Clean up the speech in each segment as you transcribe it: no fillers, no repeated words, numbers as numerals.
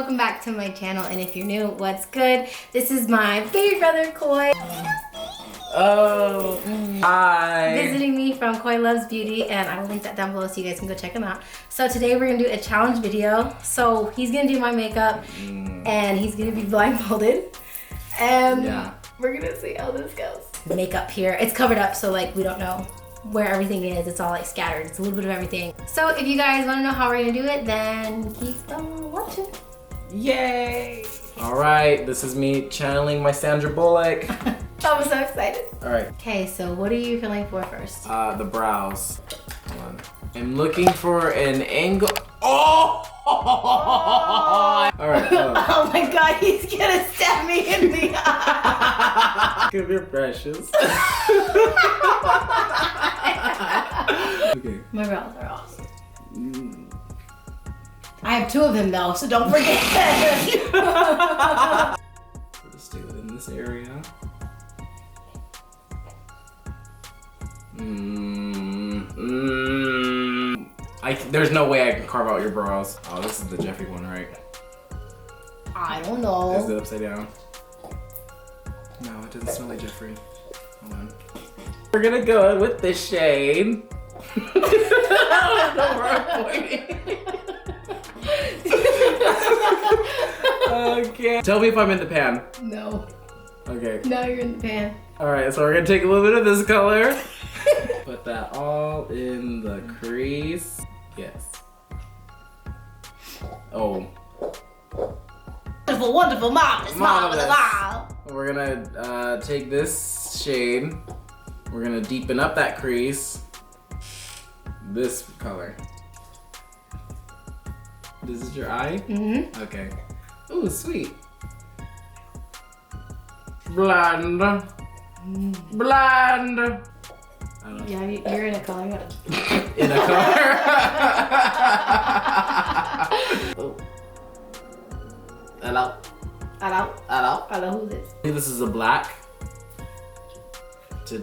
welcome back to my channel, and if you're new, what's good? This is my baby brother Koi. Oh, hi. Visiting me from Koi Loves Beauty, and I will link that down below so you guys can go check him out. So today we're gonna do a challenge video. So he's gonna do my makeup and he's gonna be blindfolded. And we're gonna see how this goes. Makeup here, it's covered up, so like we don't know where everything is. It's all like scattered. It's a little bit of everything. So if you guys wanna know how we're gonna do it, then keep watching. Yay. All right, this is me channeling my Sandra Bullock. I'm so excited. All right. Okay, so what are you feeling for first? The brows. Hold on. I'm looking for an angle. Oh! All right. Oh my God, he's gonna stab me in the eye. Give your precious. Okay. My brows are awesome. I have two of them though, so don't forget. We'll just stay within this area. There's no way I can carve out your brows. Oh, this is the Jeffrey one, right? I don't know. Is it upside down? No, it doesn't smell like Jeffrey. Hold on. We're gonna go with this shade. I don't know where I'm pointing. Okay. Tell me if I'm in the pan. No. Okay. Now you're in the pan. Alright, so we're gonna take a little bit of this color. Put that all in the crease. Yes. Oh. Wonderful, wonderful, marvelous, marvelous, wow. We're gonna take this shade. We're gonna deepen up that crease. This color. This is your eye? Mm-hmm. Okay. Ooh, sweet. Blend. Blend. Yeah, you're in a color. In a color? Oh. Hello. Hello. Hello. Hello, who's this? This is a black. To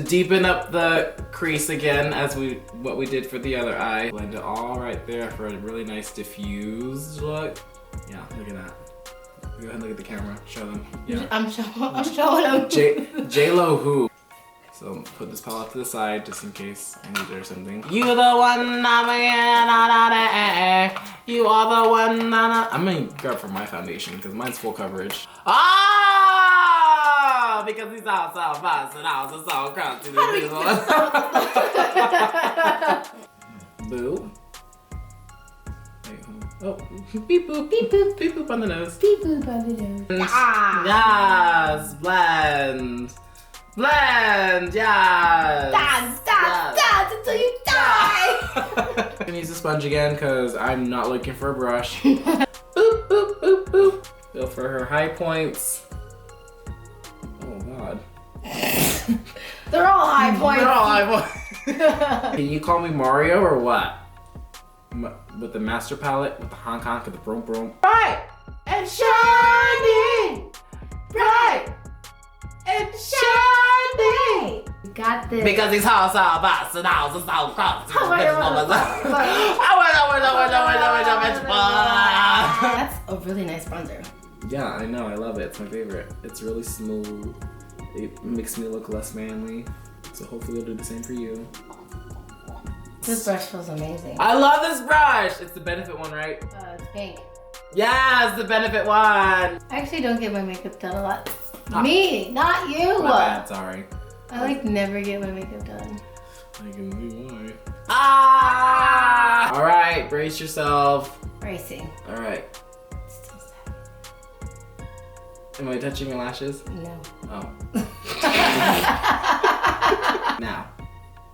deepen up the crease again as what we did for the other eye. Blend it all right there for a really nice diffused look. Yeah, look at that. Go ahead and look at the camera. Show them. Yeah. I'm showing them. J-Lo who? So put this palette to the side just in case I need it or something. You the one, you are the one. I'm gonna grab for my foundation because mine's full coverage. Ah! Because he's all so fast and also so crusty. Boo. Oh, beep boop, beep boop, beep boop on the nose. Beep boop on the nose. Yes, blend. Blend, yes. Dance until you die. I'm gonna use the sponge again because I'm not looking for a brush. Boop, boop, boop, boop. Go for her high points. Oh God. They're all high points. They're all high points. Can you call me Mario or what? With the master palette, with the honk honk and the broom broom. Bright and shining. Bright and shining. You got this. Because he's all so fast and all so cross. That's a really nice bronzer. Yeah, I know. I love it. It's my favorite. It's really smooth. It makes me look less manly. So hopefully it'll do the same for you. This brush feels amazing. I love this brush. It's the Benefit one, right? It's pink. Yeah, it's the Benefit one. I actually don't get my makeup done a lot. Me, not you. My bad, sorry. I like never get my makeup done. I can see why. Ah! All right, brace yourself. Bracing. All right. Am I touching your lashes? No. Oh. Now.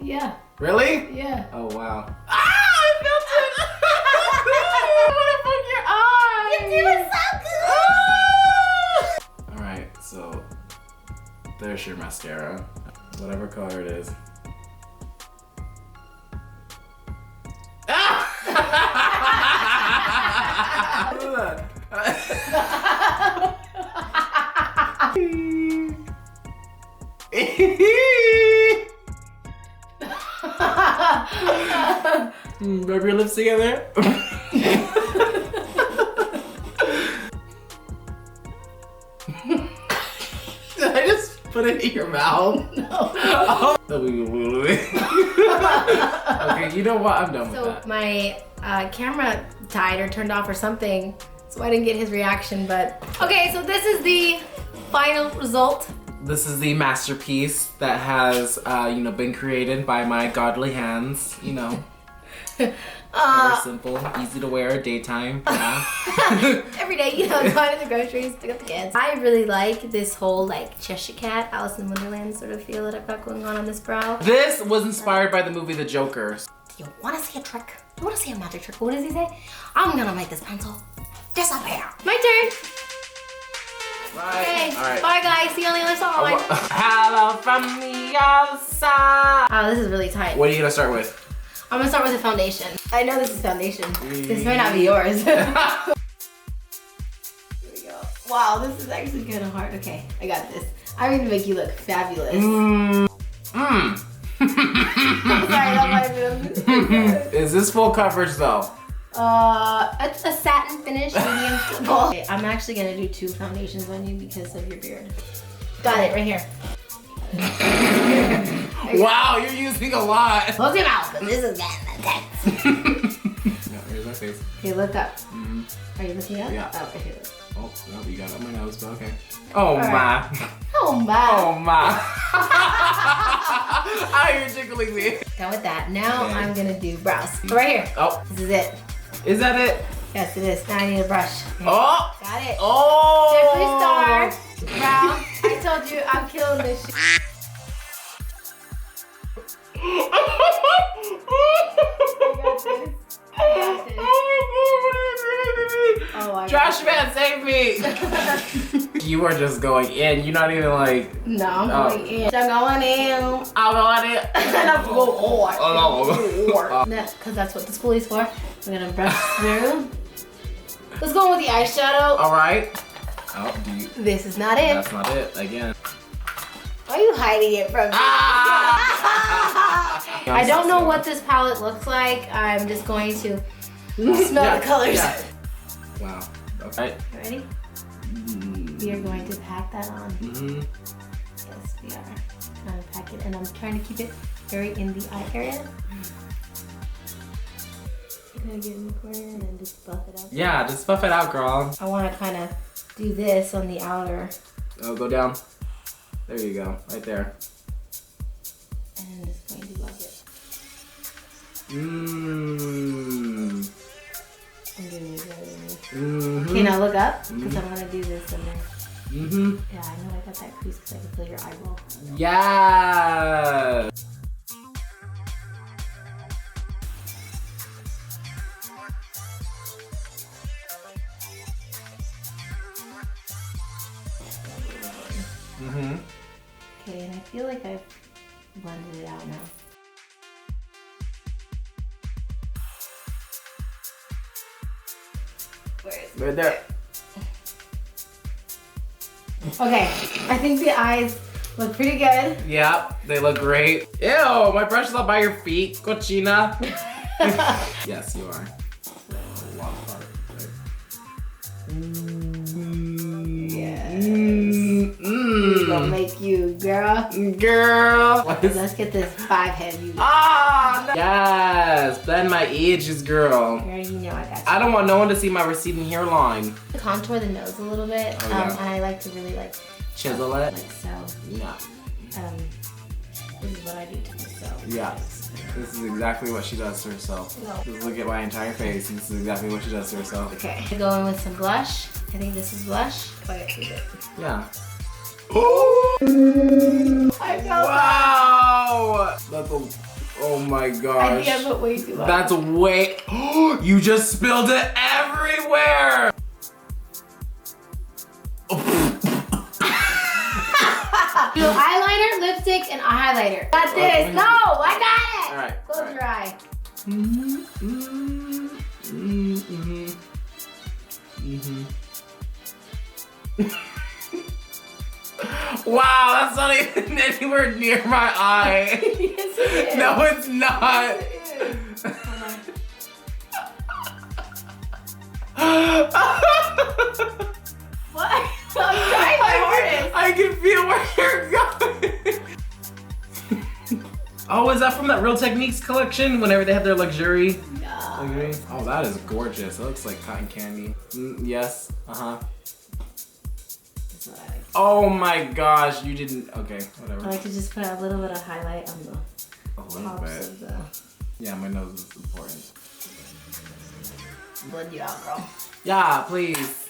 Yeah. Really? Yeah. Oh wow. Ah! I felt it! I want to poke your eye! You're doing so good! Alright, so there's your mascara. Whatever color it is. Ah! Rub your lips together. in your mouth? No. Okay, you know what? I'm done with So that. my camera died or turned off or something, so I didn't get his reaction, but... Okay, so this is the final result. This is the masterpiece that has, you know, been created by my godly hands, you know. Very simple, easy to wear, daytime, yeah. Every day, you know, going to the groceries, pick up the kids. I really like this whole like Cheshire Cat, Alice in Wonderland sort of feel that I've got going on this brow. This was inspired by the movie The Joker. Do you want to see a trick? You want to see a magic trick? What does he say? I'm gonna make this pencil disappear. My turn. Right. Okay. All right. Bye guys. See you on the other side. Hello from the outside. Oh, this is really tight. What are you gonna start with? I'm gonna start with a foundation. I know this is foundation. This might not be yours. Here we go. Wow, this is actually kind of hard. Okay, I got this. I'm gonna make you look fabulous. I'm sorry, that might have been. Is this full coverage though? It's a satin finish, medium simple. Okay, I'm actually gonna do 2 foundations on you because of your beard. Got it, right here. Wow, you're using a lot. Close your mouth, because this is getting intense. No, here's my face. Okay, look up. Are you looking up? Yeah. Oh, okay. Oh, no, you got it on my nose, but okay. Oh my. Oh my. Oh my. Oh, you're tickling me. Done with that. Now Okay. I'm gonna do brows. Right here. Oh, This is it. is that it? Yes, it is. Now I need a brush. Okay. Oh. Got it. Oh. Jeffree Star. Brow. I told you I'm killing this shit. I got this. I got this. Oh, I Trash man, save me! You are just going in. You're not even like. No, I'm going in. I'm going in. I'm going in. And I'm going hard. Oh, Because that's what the spoolie's for. We're gonna brush through. Let's go with the eyeshadow. All right. Oh, do you? This is not it. That's not it. Again. Why are you hiding it from me? Ah! I don't know what this palette looks like. I'm just going to smell the colors. Yeah. Wow. Okay. You ready? We are going to pack that on. Yes, we are. I'm gonna pack it, and I'm trying to keep it very in the eye area. I'm gonna get in the corner and then just buff it out. Yeah, just buff it out, girl. I want to kind of do this on the outer. Oh, go down. There you go. Right there. And I'm just going to buff it. I'm doing it right. Okay, now look up, because I'm gonna do this in there. Yeah, I know I got that crease because I can feel your eyeball. Yeah. Okay, and I feel like I've blended it out now. Where is it? Right there. Okay, I think the eyes look pretty good. Yeah, they look great. Ew, my brush is up by your feet, cochina. Yes, you are. A lot of part. Yes. Gonna make you, girl. Girl. Let's get this 5-head you. Ah, no. Yes, blend my edges, girl. You already know I got you. I don't want no one to see my receding hairline. Contour the nose a little bit, Oh, yeah. and I like to really like Chisel it. like so. Yeah. This is what I do to myself. Yeah. This is exactly what she does to herself. No. Just look at my entire face. This is exactly what she does to herself. Okay. Go in with some blush. I think this is blush. Oh, I got it. Yeah. Oh! I felt Wow! That's a. Oh my I gosh. think I put way too much. That's way. You just spilled it everywhere! Do eyeliner, lipstick, and a highlighter. Got this. No, I got it. All right. Close your eye. Wow, that's not even anywhere near my eye. Yes, it is. No, it's not. What? I'm trying my hardest. I can feel where you're going. that from that Real Techniques collection? Whenever they had their luxury? Yeah. Luxury? Oh, that is gorgeous. It looks like cotton candy. Yes. Uh-huh. That's what I like. Oh my gosh, you didn't. Okay, whatever. I like to just put a little bit of highlight on the tops of the. Yeah, my nose is important. Blend you out, girl. Yeah, please.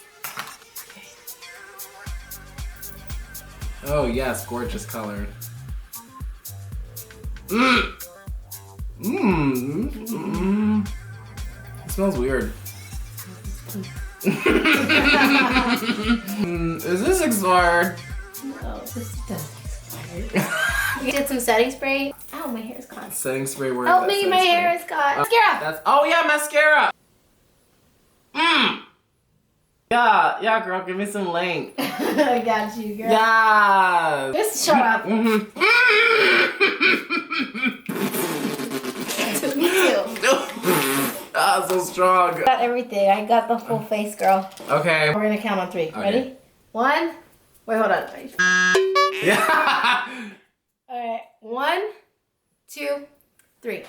Oh yes, gorgeous colored. It smells weird. Is this expired? No, this doesn't expire. You get some setting spray. Oh, my hair is caught. Setting spray. Where? Help me, my hair is caught. Mascara. That's. Oh yeah, mascara. Yeah, girl, give me some length. I got you, girl. Yeah. Just shut up. Me too. Ah, so strong. I got everything. I got the full face, girl. Okay. We're gonna count on 3. Okay. Ready? 1. Wait, hold on. Yeah. All right. 1, 2, 3.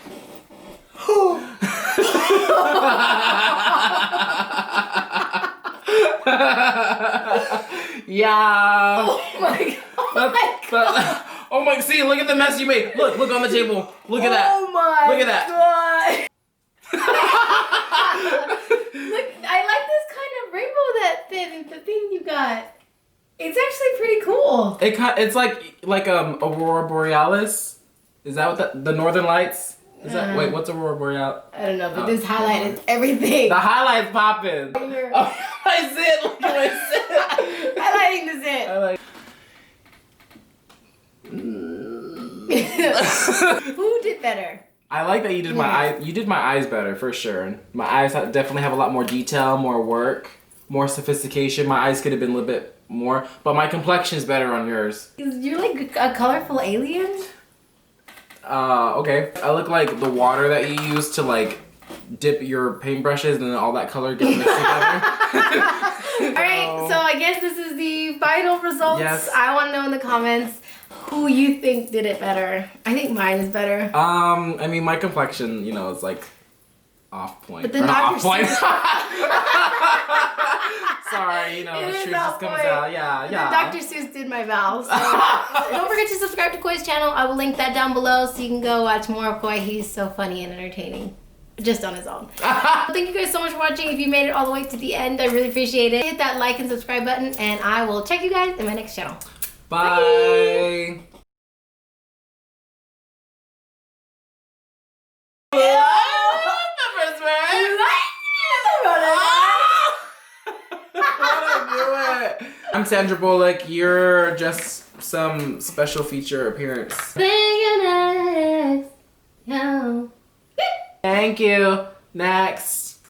Yeah. Oh my god. Oh my, see, look at the mess you made. Look on the table. Look at that. Oh my Look at that. God. Look, I like this kind of rainbow the thing you got. It's actually pretty cool. It's like Aurora Borealis. Is that what the Northern Lights? Is that wait, what's Aurora Borealis? I don't know, but this highlight is everything. The highlight's popping. Oh, my zit. Look at my zit. Highlighting the zit. Who did better? I like that you did my eye. You did my eyes better for sure. My eyes definitely have a lot more detail, more work, more sophistication. My eyes could have been a little bit more, but my complexion is better on yours. You're like a colorful alien. Okay. I look like the water that you use to like dip your paintbrushes, and then all that color gets mixed together. Alright, so I guess this is the final results. Yes. I want to know in the comments who you think did it better. I think mine is better. I mean, my complexion, you know, is like off point. But then off point. Sorry, you know, the truth just comes out. Yeah. Dr. Seuss did my vows. So. Don't forget to subscribe to Koi's channel. I will link that down below so you can go watch more of Koi. He's so funny and entertaining. Just on his own. Thank you guys so much for watching. If you made it all the way to the end, I really appreciate it. Hit that like and subscribe button, and I will check you guys in my next channel. Bye. I'm Sandra Bullock. You're just some special feature appearance. Thank you. Next. Thank you. Next.